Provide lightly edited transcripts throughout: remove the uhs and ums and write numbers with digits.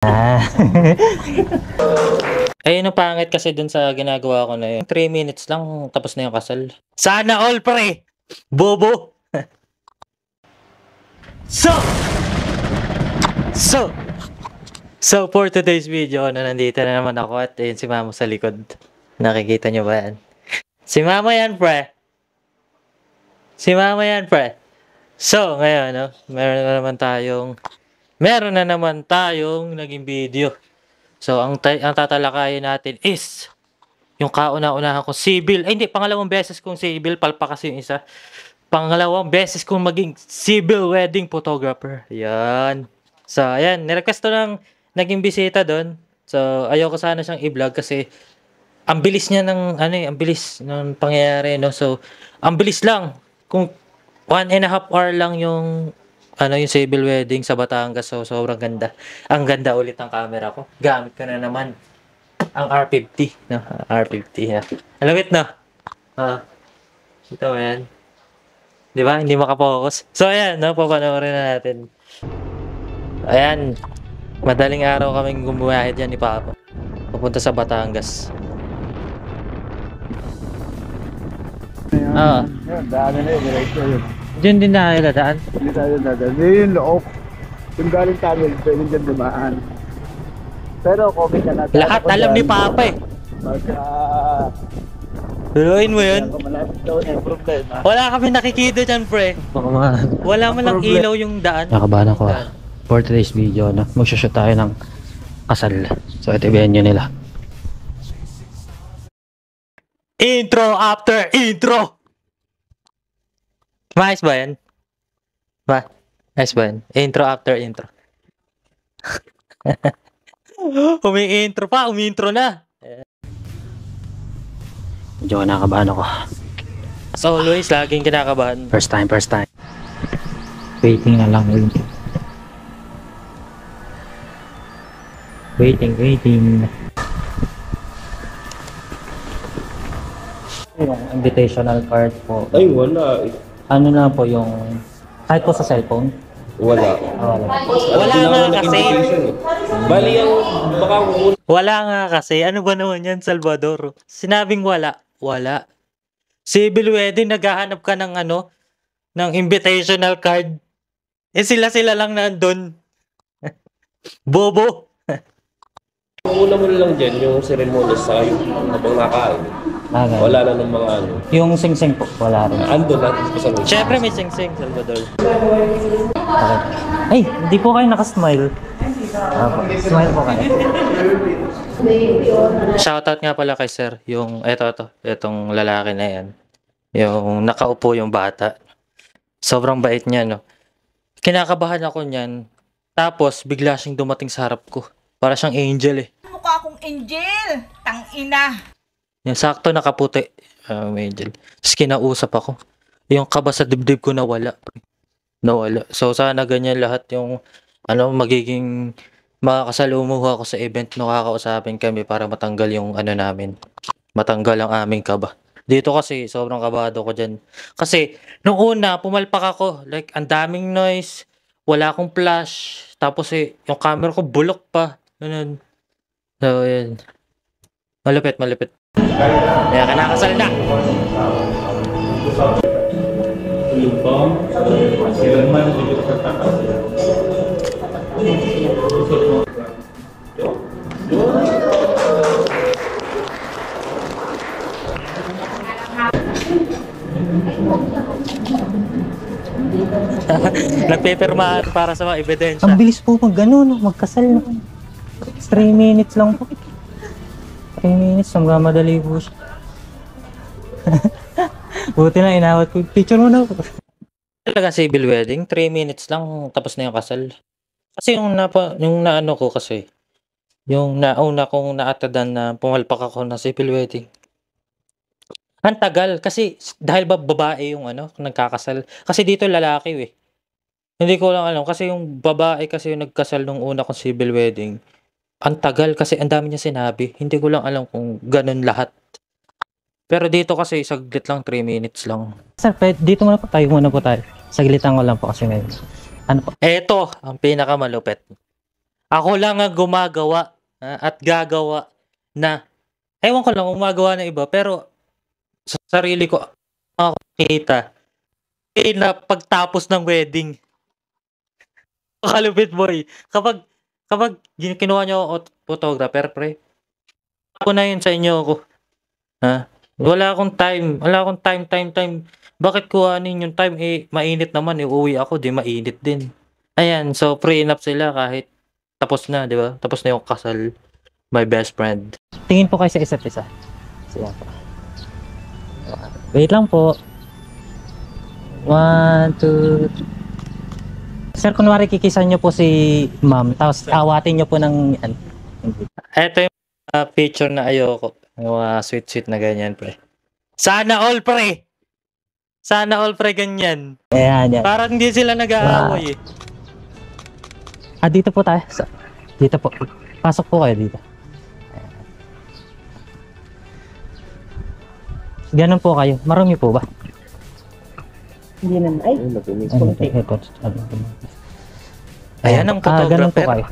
Ah. Ayun ang pangit kasi dun sa ginagawa ko na yun. 3 minutes lang, tapos na yung kasal. Sana all, pre! Bobo! So, for today's video, nandito na naman ako at ayun si Mama sa likod. Nakikita nyo ba yan? Si Mama yan, pre! Si Mama yan, pre! So, ngayon, no, meron na naman tayong naging video. So, ang tatalakayin natin is yung kauna-unahan ko civil. Ay, hindi, pangalawang beses kong civil, palpa kasi yung isa. Pangalawang beses kong maging civil wedding photographer. Yan. So, ayan, nirequest to ng naging bisita doon. So, ayoko sana siyang i-vlog kasi ang bilis niya ng ang bilis ng pangyayari, no. So, ang bilis lang. Kung 1.5 hour lang yung yung civil wedding sa Batangas. So, sobrang ganda. Ang ganda ulit ng camera ko. Gamit ko na naman ang R50. No? R50. Yeah. Alam it, no? Ito, yan. Di ba? Hindi makapokus. So, ayan, no? Papanoorin na natin. Ayan. Madaling araw kaming gumuwahid yan ni Papa. Pupunta sa Batangas. Yan, daanan na yun, diretso yun. Diyan din na daan. Hindi tayo dadaan. Hindi yung loob. Yung galing tunnel, pwede dyan dumaan. Pero comment ka natin. Lahat alam ni Papa eh. Tuloyin mo yun? Malapit daw na yung problema. Wala kami nakikita dyan, pre. Wala man lang ilaw yung daan. Nakabahan ako for today's video, no? Magshoot tayo ng kasal. So ito yung venue nila. Intro after intro! Maayos ba yan? Maayos ba yan? Intro after intro. Umi-intro pa, umi-intro na. Medyo nakabahan ako. As always, laging kinakabahan. First time. Waiting na lang. Waiting. Yung invitational card po. Ay, wala. Ano na po yung kahit po sa cellphone? Wala. Wala nga kasi. Bali yung baka Wala nga kasi. Ano ba naman yan, Salvador? Sinabing wala. Wala. Civil wedding, naghahanap ka ng ng invitational card. Eh sila lang nandun. Bobo. una mo lang dyan yung ceremony sa yung habang nakain. Wala na ng mga Yung sing-sing po, wala rin. Ando natin sa sabi. Siyempre may sing-sing, Salvador. Okay. Ay, hindi po kayo nakasmile. Smile po kayo. Shoutout nga pala kay sir, yung etong lalaki na yan. Yung nakaupo yung bata. Sobrang bait niya, no. Kinakabahan ako niyan. Tapos bigla siyang dumating sa harap ko. Para siyang angel eh. Mukha akong angel! Tang-ina! Yung sakto nakaputi. Angel. Tapos kinausap ako. Yung kaba sa dibdib ko nawala. So sana ganyan lahat yung magiging makakasalumuha ako sa event no, kakausapin kami para matanggal yung namin. Matanggal ang aming kaba. Dito kasi sobrang kabado ko dyan. Kasi nung una pumalpak ako. Like ang daming noise. Wala akong flash. Tapos yung camera ko bulok pa. Ganun. So yun. Malupit. Kaya kinakasal na. Nagpipirmahan para sa mga ebidensya. Ang bilis po mag magkasal na. 3 minutes lang po. 3 minutes, madali po siya. Buti na inawat ko. Picture mo na po. Talaga civil wedding, 3 minutes lang tapos na yung kasal. Kasi yung naano ko kasi, yung nauna kong naatadan na pumalpak ako na civil wedding. Ang tagal kasi dahil babae yung nagkakasal. Kasi dito lalaki eh. Hindi ko lang alam kasi yung babae kasi yung nagkasal nung una kong civil wedding. Ang tagal kasi ang dami niya sinabi. Hindi ko lang alam kung ganun lahat. Pero dito kasi saglit lang, 3 minutes lang. Sir, dito muna po tayo. Saglitan ko lang po kasi ngayon. Ano po? Eto ang pinakamalupit. Ako lang ang gumagawa at gagawa na, ewan ko lang kung gumagawa ng iba, pero sa sarili ko, ako kita, na pagtapos ng wedding. Kalupit boy. Kapag kinuha niyo ako photographer, pre, ako na yun sa inyo ako. Ha? Wala akong time. Bakit kuhanin yung time? Mainit naman, uuwi ako, di mainit din. Ayan, so prenup sila kahit tapos na, di ba? Tapos na yung kasal. My best friend. Tingin po kayo sa isa't isa. Siya po. Wait lang po. 1, 2, Sir, kunwari kikisan nyo po si ma'am, tapos awatin nyo po ng yan. Ito yung picture na ayoko. Yung sweet na ganyan, pre. Sana all, pre! Sana all, pre, ganyan. Ayan, yan. Parang hindi sila nag-aaway eh. Dito po tayo. Dito po. Pasok po kayo dito. Ganun po kayo. Marami po ba? Hindi naman. Ay, Ito. Ayan ang Ganun po photographer. kayo.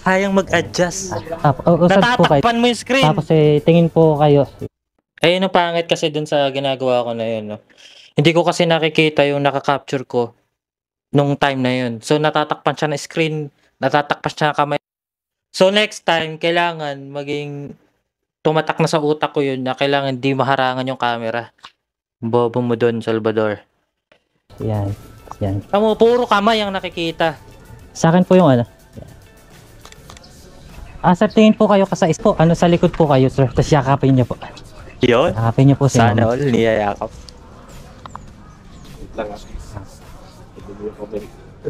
Kayang mag-adjust. Usad po kayo. Natatakpan mo yung screen. Tapos tingin po kayo. Ayun ang pangit kasi dun sa ginagawa ko na yun. No? Hindi ko kasi nakikita yung nakaka-capture ko nung time na yun. So natatakpan siya na screen, natatakpan siya na kamay. So next time, kailangan maging tumatak na sa utak ko yun na kailangan di maharangan yung camera. Bobo mo dun, Salvador. Yan. Yan. Kamu, puro kamay ang nakikita. Sa akin po yung ano. Sir, tingin po kayo sa po. Ano, sa likod po kayo, sir. Tapos yakapin niyo po. Yun? Yakapin niyo po si Sana ma'am. all, niyayakap. Wait lang ah.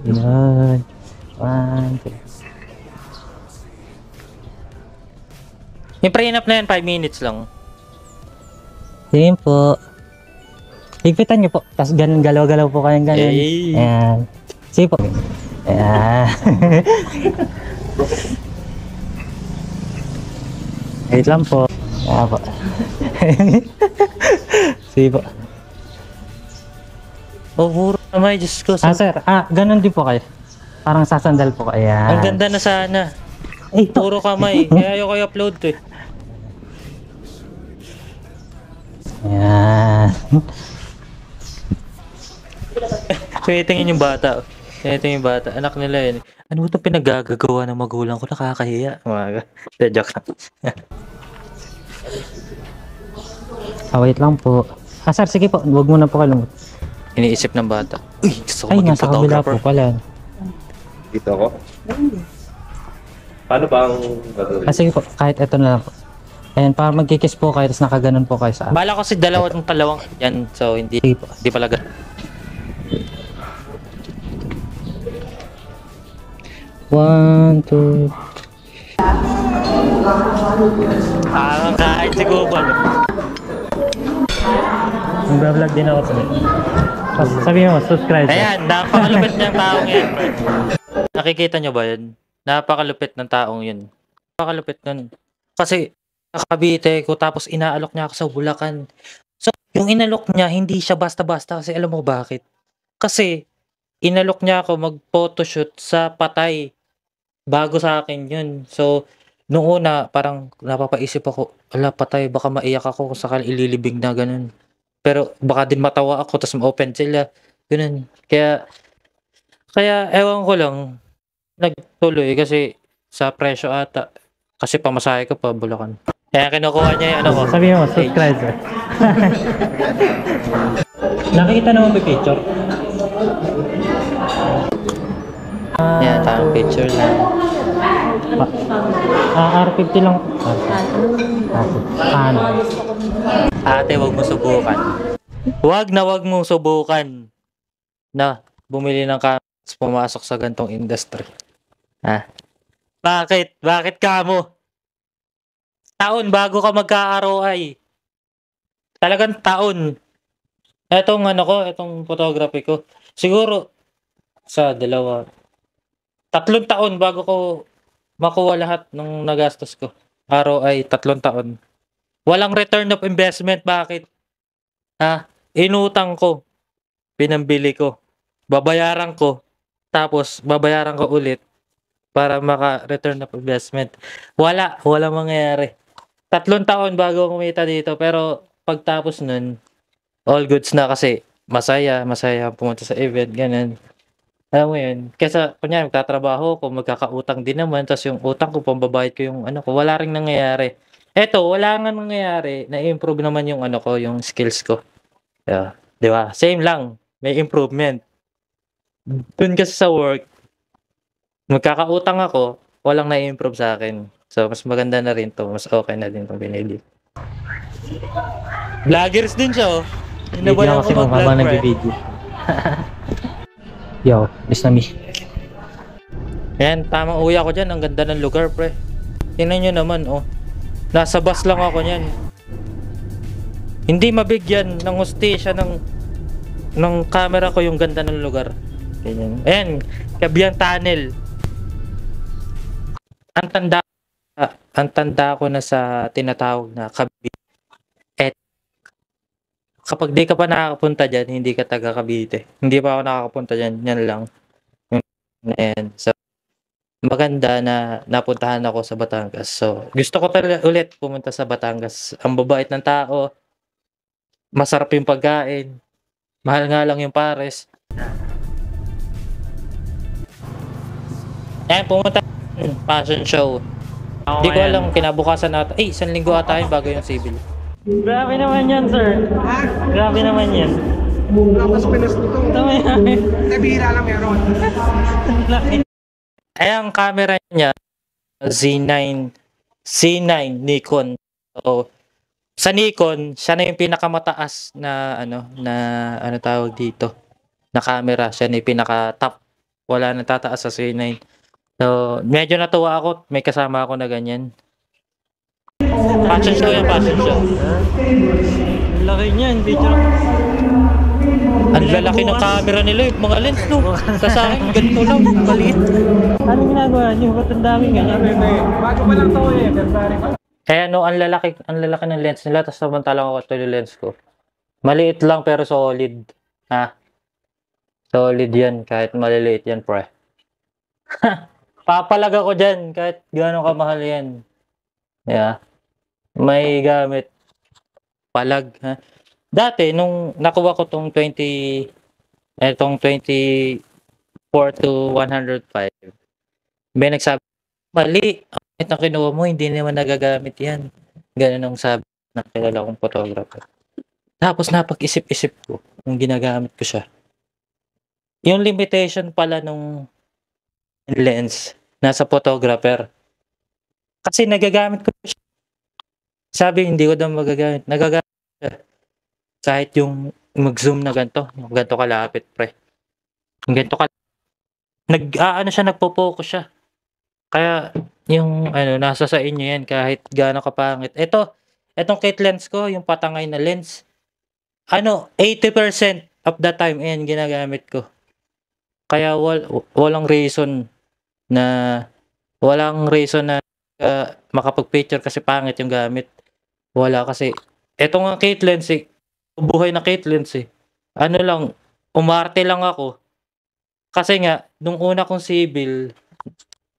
Yan. 1, 2. Yung prenup na yan, 5 minutes lang. Tingin po. Higpitan niyo po. Tapos ganun, galaw-galaw po kayong ganun. Yay. Ayan. Sige po. Ayan. Wait lang po. Ayan po. Sige po. Oh, puro kamay, Diyos ko. Sir. Ganun din po kayo. Parang sasandal po kayo. Ayan. Ang ganda na sana. Ay, Puro kamay. Kaya ayoko i-upload to eh. Ayan. Tingin yung bata. Ito yung bata. Anak nila yun. Ano ito pinagagagawa ng magulang ko? Nakakahiya. Umaga. Joke lang. Wait lang po. Sir, sige po. Huwag muna po kalungkot. Iniisip ng bata. Uy, gusto ko Ay, maging nasa kabila po photographer. pala. Dito ako? Paano ba ang gagawin? Sige po. Kahit ito na lang po. Ayan, para magkikiss po kayo, tapos nakaganon po kayo sa akin. Bala ko si dalawang yan. So, hindi Sige po. pala ganun. One, two. Parang kain si Gubal. Mag-vlog din ako sa sabi mo, subscribe. Ayan, napakalupit niyang taong yan. Nakikita niyo ba yun? Napakalupit ng taong yun. Napakalupit nun. Kasi, nakabite ko tapos inaalok niya ako sa Bulacan. So, yung inalok niya, hindi siya basta-basta kasi alam mo bakit? Kasi, inalok niya ako mag-photoshoot sa Patay. Bago sa akin yun. So, nung una, parang napapaisip ako, ala, Patay, baka maiyak ako kung sakali ililibing na ganun. Pero baka din matawa ako, tapos ma-open sila. Ganun. Kaya ewan ko lang, nagtuloy kasi sa presyo ata. Kasi pamasahe ko pa, Bulacan. Kaya kinukuha niya yung ano ko. Sabi mo, subscribe. Nakikita naman may picture. Yan, tamang picture lang. R50 lang. Ano? Ate, wag mo subukan. Wag mong subukan na bumili ng cameras, pumasok sa gantong industry. Ha? Bakit? Bakit ka mo? Taon bago ka magka-ROI. Talagang taon. Etong ano ko, etong photography ko. Siguro sa 3 taon bago ko makuha lahat ng nagastos ko. ROI, 3 taon. Walang return of investment. Bakit? Inutang ko. Pinambili ko. Babayaran ko. Tapos, babayaran ko ulit. para maka-return of investment. Walang mangyayari. 3 taon bago kumita dito, pero pagtapos nun, all goods na kasi masaya pumunta sa event, ganun. Alam mo yun, kaysa kunyari magtatrabaho ko, magkakautang din naman, tas yung utang ko pambabayad ko yung ano ko, wala ring nangyayari. Eto, wala nga nangyayari, na-improve naman yung ano ko, yung skills ko. Yeah, 'di ba? Same lang, may improvement. Dun kasi sa work, magkakautang ako, walang na-improve sa akin. So, mas maganda na rin 'to, mas okay na din 'tong binili. Vloggers din siya, oh. Video kasi mo habang nag-video. Yo, miss na me. Yan, tamang uwi ako dyan. Ang ganda ng lugar, pre. Tingnan nyo naman, oh. Nasa bus lang ako niyan. Hindi mabigyan ng hustisya ng camera ko yung ganda ng lugar. Ganyan. Ayan, Kabiang Tunnel. Ang tanda ko na sa tinatawag na Cavite. Et kapag di ka pa nakakapunta dyan, hindi ka taga Cavite. Hindi pa ako nakakapunta dyan, yan lang. And so, maganda na napuntahan ako sa Batangas. So, gusto ko talaga ulit pumunta sa Batangas. Ang babait ng tao, masarap yung pagkain, mahal nga lang yung pares. Ayan, pumunta fashion show. Hindi ko alam, kinabukasan ata. Isang linggo ata yun bago yung civil. Grabe naman yan, sir. Grabe naman yan. Tapos pinas nito. Tama yan. Nabihira lang meron. Ay, ang camera niya, C9 Nikon. So, sa Nikon, siya na yung pinakamataas na ano tawag dito, na camera. Siya na yung pinaka-top. Wala nang tataas sa C9. So, medyo natuwa ako. May kasama ako na ganyan. Fashion show yan, fashion show. Laki niyan, video. Ang lalaki ng camera nila, yung mga lens, no? Sa akin, ganito lang, maliit. Anong ginagawa niyo? Ba't ang daming ganyan? Bago pa lang to eh. February pa. Kaya no, ang lalaki ng lens nila, tapos samantalang ako ito yung lens ko. Maliit lang pero solid. Ha? Solid yan, kahit maliliit yan, pre. Papalag ako dyan, kahit gano'ng kamahal yan. Yeah. May gamit. Palag, ha? Dati, nung nakuha ko tong 24 to 105, may nagsabi, mali, ang kinuha mo, hindi naman nagagamit yan. Ganun ang sabi ng kilala kong photographer. Tapos napag-isip-isip ko, nung ginagamit ko siya. Yung limitation pala nung lens, nasa photographer. Kasi nagagamit ko siya. Sabi, hindi ko daw magagamit. Nagagamit siya. Kahit yung mag-zoom na ganito, yung ganito kalapit, pre. Yung ganito nagpo-focus siya. Kaya, yung, nasa sa inyo yan, kahit gaano kapangit. Etong kit lens ko, yung patangay na lens, 80% of the time, yan, ginagamit ko. Kaya, walang reason na makapag-picture kasi pangit yung gamit. Wala kasi. Etong nga kit lens, buhay na kit lens umarte lang ako. Kasi nga, nung una kong civil,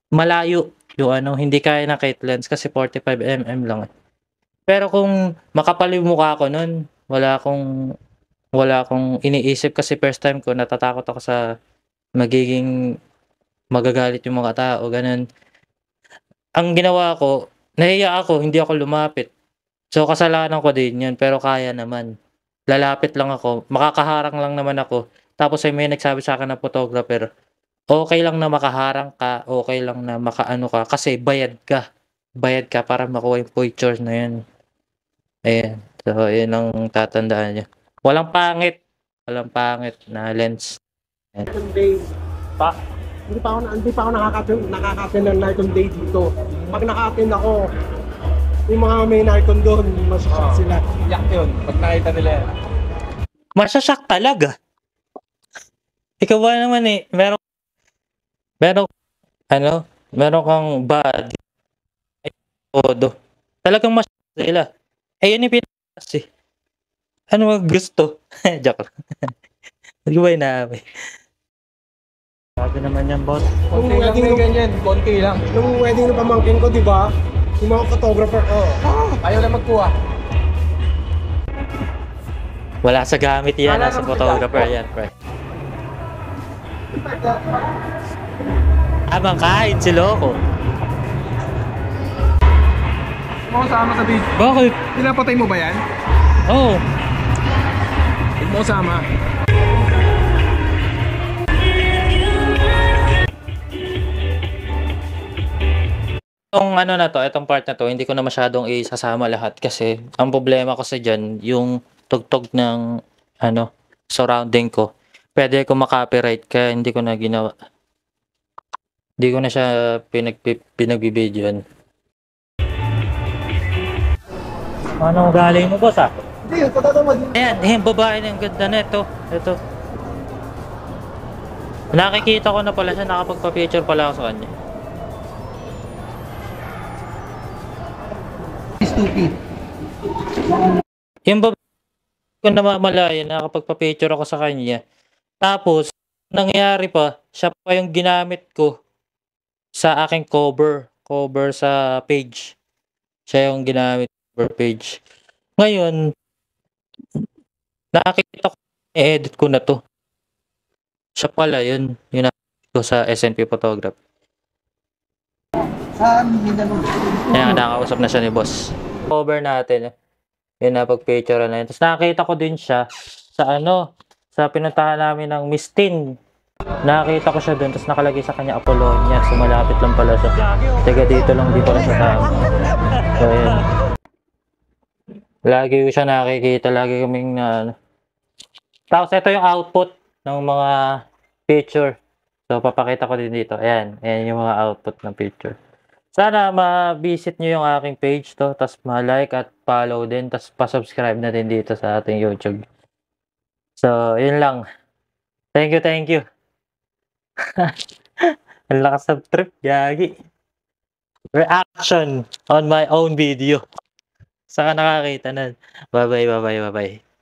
malayo yung hindi kaya na kit lens kasi 45mm lang. Pero kung makapal yung mukha ko nun, wala akong iniisip kasi first time ko, natatakot ako sa magiging magagalit yung mga tao, ganun. Ang ginawa ko, nahiya ako, hindi ako lumapit. So, kasalanan ko din yun, pero kaya naman. Lalapit lang ako, makakaharang lang naman ako. Tapos ay may nagsabi sa akin na photographer, okay lang na makaharang ka, okay lang na makaano ka, kasi bayad ka para makuha yung pictures na yun. Ayan, so yun ang tatandaan niya. Walang pangit na lens. Day. Hindi pa ako nakaka-attend ng Nikon Day dito. Pag naka-attend ako, yung mga may Nikon doon, masasyak sila. Yak yun, pag nakita nila yan. Masasyak talaga. Ikaw ba naman meron kang bad todo. Talagang masasyak sila. Yun yung pinakas eh. Ano gusto? Joke lang. Hindi ko ba inaamay? Sabi naman yan, boss. Nung wedding ng ganyan, konti lang. Nung wedding ng pamangkin ko, di ba? Yung mga photographer, ayaw na magkuha. Wala sa gamit yan, nasa photographer yan, pre. Abang kain si Loco. Mo sama sa video. Bakit? Pinapatay mo ba yan? Oh, Huwag mo sama. itong ano na to, itong part na to, hindi ko na masyadong isasama lahat kasi ang problema kasi dyan, yung tugtog ng ano, surrounding ko. Pwede ko makopyright kaya hindi ko na ginawa. Hindi ko na siya pinagbibidyoan. Anong galing mo, boss, ah? Hindi, patatawa din. Ayan, yung babae ng ganda na ito. Ito. Nakikita ko na pala siya, nakapagpa-picture pala ako sa kanya. Stupid. Yung babae ko namamalaya, nakapagpa-picture ako sa kanya. Tapos, nangyari pa, siya pa yung ginamit ko sa aking cover sa page. Siya yung ginamit cover page. Ngayon, nakita ko, i-edit ko na to. Siya pala yun, yun ko sa SNP Photography. Kaya nakakausap na siya ni boss. Cover natin, yun na pag-picture na yun. Tapos nakita ko din siya sa ano, sa pinuntahan namin ng Miss Tin. Nakita ko siya doon, tapos nakalagay sa kanya Apollonia. So malapit lang pala siya. Taga dito lang, di pala siya tama. So yun. Lagi ko siya nakikita, lagi kaming na ano. Tapos ito yung output ng mga picture. So papakita ko din dito. Ayan, ayan yung mga output ng picture. Sana ma-visit nyo yung aking page to, tapos ma-like at follow din, tapos pa-subscribe na din dito sa ating YouTube. So, yun lang. Thank you. Ang lakas ng trip, gagi. Reaction on my own video. Saka nakakita na. Bye-bye.